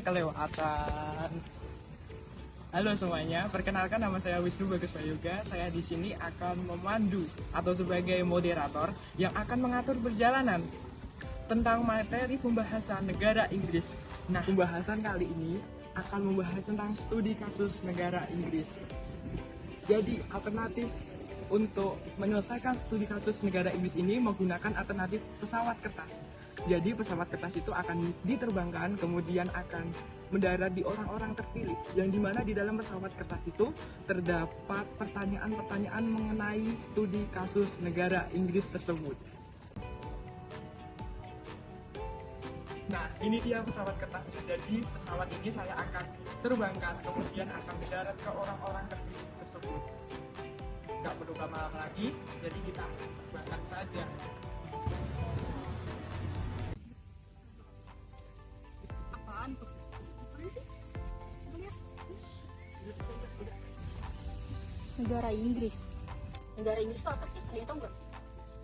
kelewatan. Halo semuanya, perkenalkan nama saya Wisnu Bagus Prayoga. Saya di sini akan memandu atau sebagai moderator yang akan mengatur perjalanan tentang materi pembahasan negara Inggris. Nah, pembahasan kali ini akan membahas tentang studi kasus negara Inggris. Jadi, alternatif untuk menyelesaikan studi kasus negara Inggris ini menggunakan alternatif pesawat kertas. Jadi pesawat kertas itu akan diterbangkan, kemudian akan mendarat di orang-orang terpilih, yang dimana di dalam pesawat kertas itu terdapat pertanyaan-pertanyaan mengenai studi kasus negara Inggris tersebut. Nah, ini dia pesawat kertasnya. Jadi pesawat ini saya akan terbangkan, kemudian akan mendarat ke orang-orang terpilih tersebut. Nggak perlu lama lagi, jadi kita terbangkan saja. Apaan tuh? Negara Inggris. Negara Inggris itu apa sih? Ada yang tahu nggak?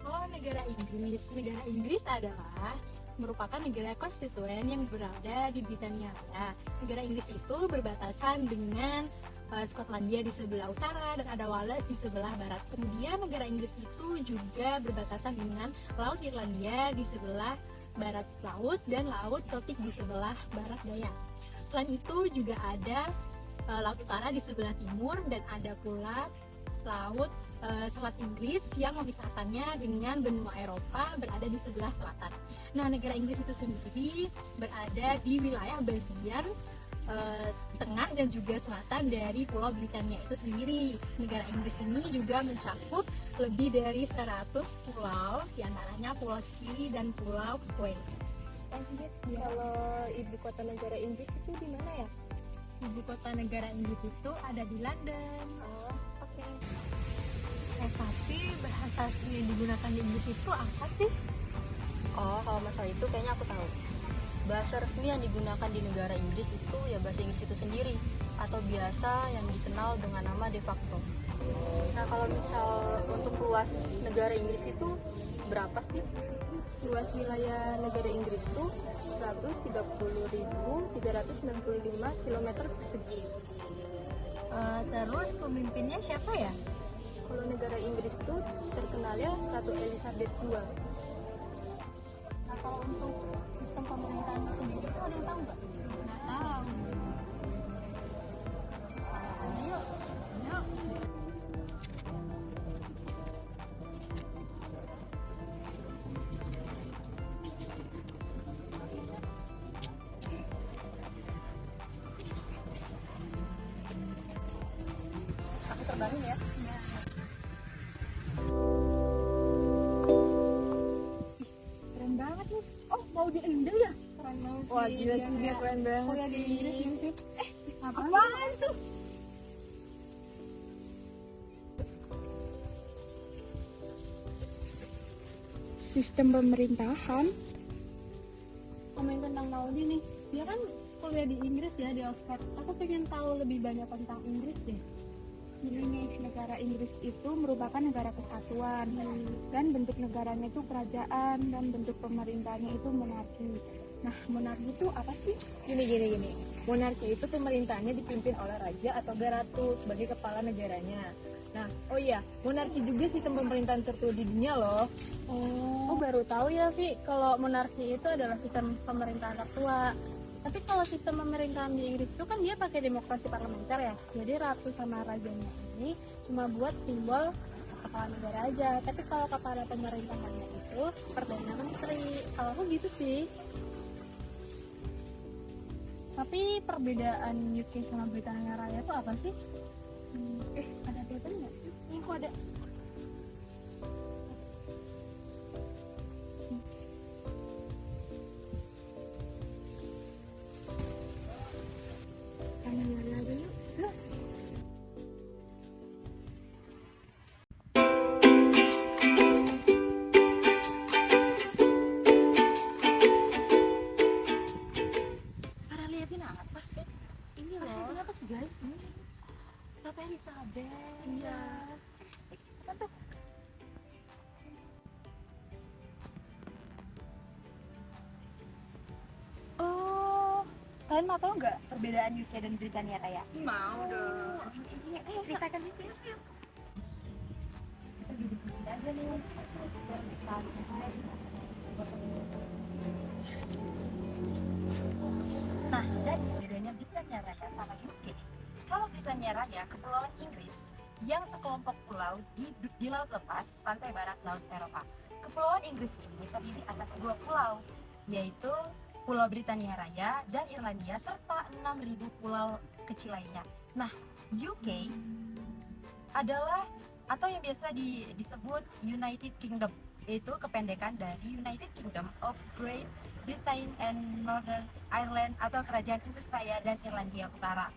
Oh, negara Inggris. Negara Inggris adalah merupakan negara konstituen yang berada di Britania Raya. Negara Inggris itu berbatasan dengan Skotlandia di sebelah utara dan ada Wales di sebelah barat. Kemudian negara Inggris itu juga berbatasan dengan Laut Irlandia di sebelah barat laut dan Laut Keltik di sebelah barat daya. Selain itu juga ada Laut Utara di sebelah timur dan ada pula Laut Selat Inggris yang memisahkannya dengan benua Eropa berada di sebelah selatan. Nah, negara Inggris itu sendiri berada di wilayah bagian tengah dan juga selatan dari Pulau Britania itu sendiri. Negara Inggris ini juga mencakup lebih dari 100 pulau, diantaranya Pulau Scilly dan Pulau Queen. Kalau ibu kota negara Inggris itu di mana ya? Ibu kota negara Inggris itu ada di London. Oh, oke. Tapi bahasa asli yang digunakan di Inggris itu apa sih? Oh, kalau masalah itu kayaknya aku tahu. Bahasa resmi yang digunakan di negara Inggris itu ya bahasa Inggris itu sendiri, atau biasa yang dikenal dengan nama de facto. Nah, kalau misal untuk luas negara Inggris itu berapa sih? Luas wilayah negara Inggris itu 130.395 km persegi. Terus pemimpinnya siapa ya? Kalau negara Inggris itu terkenalnya Ratu Elizabeth II. Nah, kalau untuk sistem pemerintahan sendiri itu ada yang tahu nggak? Nggak tahu. Ayo, yuk. Yuk. Aku terbangin ya. Keren banget nih. Oh, mau di Indo ya? Keren banget sih. Wah, gila sih, dia keren banget Kuliah di sih. Inggris ini sih. Apaan tuh? Sistem pemerintahan. Ngomongin tentang Maudi nih. Dia kan kuliah di Inggris ya, di Oxford. Aku pengen tahu lebih banyak tentang Inggris deh. Jadi nih, negara Inggris itu merupakan negara kesatuan dan bentuk negaranya itu kerajaan dan bentuk pemerintahnya itu monarki. Nah, monarki itu apa sih? Gini. Monarki itu pemerintahnya dipimpin oleh raja atau ratu sebagai kepala negaranya. Nah, oh iya, monarki juga sistem pemerintahan tertua di dunia loh. Oh, baru tahu ya, Vi, kalau monarki itu adalah sistem pemerintahan tertua. Tapi kalau sistem pemerintahan di Inggris itu kan dia pakai demokrasi parlementer ya. Jadi ratu sama rajanya ini cuma buat simbol kepala negara aja. Tapi kalau kepala pemerintahannya itu perdana menteri. Kalau aku gitu sih. Tapi perbedaan UK sama Britania Raya itu apa sih? Ada jawaban nggak sih? Ini kok ada. Nyari aja yuk. Yuk. Para liatin apa sih? Ini loh. Apa sih guys? Ratu Elizabeth. Iya. Kalian mau tahu nggak perbedaan UK dan Britania Raya? Mau dong. Ayo ceritakan itu. Nah, jadi bedanya Britania Raya sama UK. Kalau Britania Raya, kepulauan Inggris yang sekelompok pulau di laut lepas pantai barat laut Eropa. Kepulauan Inggris ini terdiri atas 2 pulau, yaitu Pulau Britania Raya dan Irlandia serta 6.000 pulau kecil lainnya. Nah, UK adalah atau yang biasa disebut United Kingdom, yaitu kependekan dari United Kingdom of Great Britain and Northern Ireland atau Kerajaan Inggris Raya dan Irlandia Utara.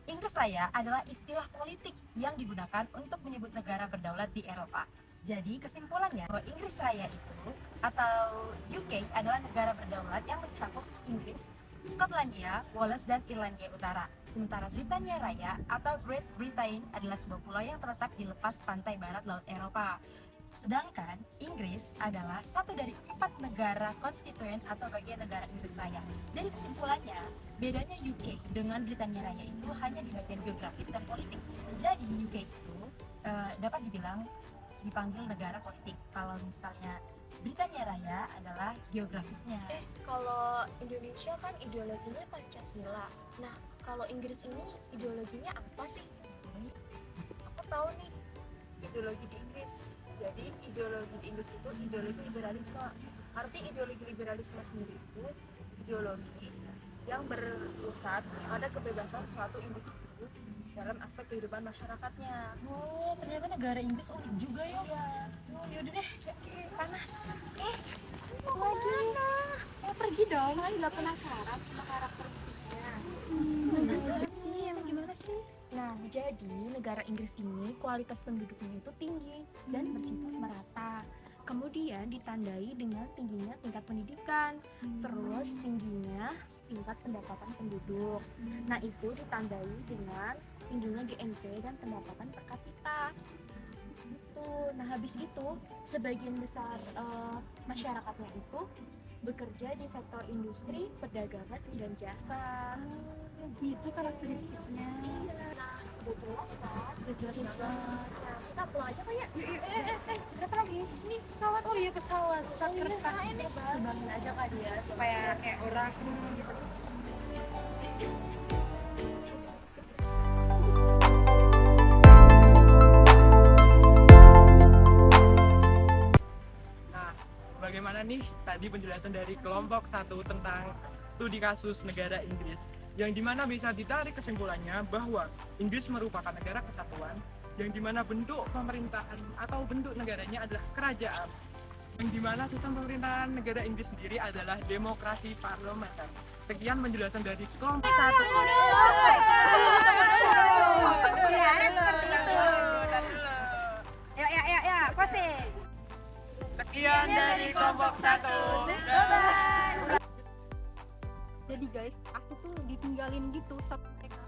Inggris Raya adalah istilah politik yang digunakan untuk menyebut negara berdaulat di Eropa. Jadi kesimpulannya bahwa Inggris Raya itu atau UK adalah negara berdaulat yang mencakup Inggris, Skotlandia, Wales, dan Irlandia Utara. Sementara Britania Raya atau Great Britain adalah sebuah pulau yang terletak di lepas pantai barat laut Eropa. Sedangkan Inggris adalah satu dari 4 negara konstituen atau bagian negara Inggris Raya. Jadi kesimpulannya, bedanya UK dengan Britania Raya itu hanya di bagian geografis dan politik. Jadi UK itu dapat dipanggil negara politik. Kalau misalnya Britania Raya adalah geografisnya. Kalau Indonesia kan ideologinya Pancasila. Nah, kalau Inggris ini ideologinya apa sih? Aku tahu nih ideologi di Inggris. Jadi ideologi di Inggris itu ideologi liberalisme. Arti ideologi liberalisme sendiri itu ideologi yang berpusat pada kebebasan suatu individu dalam aspek kehidupan masyarakatnya. Oh, ternyata negara Inggris unik juga ya. Oh, yaudah deh, panas. Pergi dong, kan nggak penasaran sama karakteristiknya. Emang gimana sih? Nah, jadi negara Inggris ini kualitas penduduknya itu tinggi dan bersifat merata. Kemudian ditandai dengan tingginya tingkat pendidikan, terus tingginya tingkat pendapatan penduduk. Nah, itu ditandai dengan tingginya GNP dan pendapatan per kapita. Gitu. Nah, habis itu sebagian besar masyarakatnya itu bekerja di sektor industri, perdagangan, dan jasa. Itu karakteristiknya. Udah jelas kan? Udah jelas banget. Nah, kita pulang aja kayak. Berapa lagi? Ini pesawat. Oh iya, pesawat kertas. Terbangin aja kak dia supaya kayak orang gitu. Nah, bagaimana nih tadi penjelasan dari kelompok 1 tentang studi kasus negara Inggris, yang dimana bisa ditarik kesimpulannya bahwa Inggris merupakan negara kesatuan, yang dimana bentuk pemerintahan atau bentuk negaranya adalah kerajaan, yang dimana sistem pemerintahan negara Inggris sendiri adalah demokrasi parlementer. Sekian penjelasan dari kelompok 1. Tidak ada seperti itu. Ya, posting. Sekian dari kelompok 1. Jadi guys, aku tuh ditinggalin gitu sama mereka.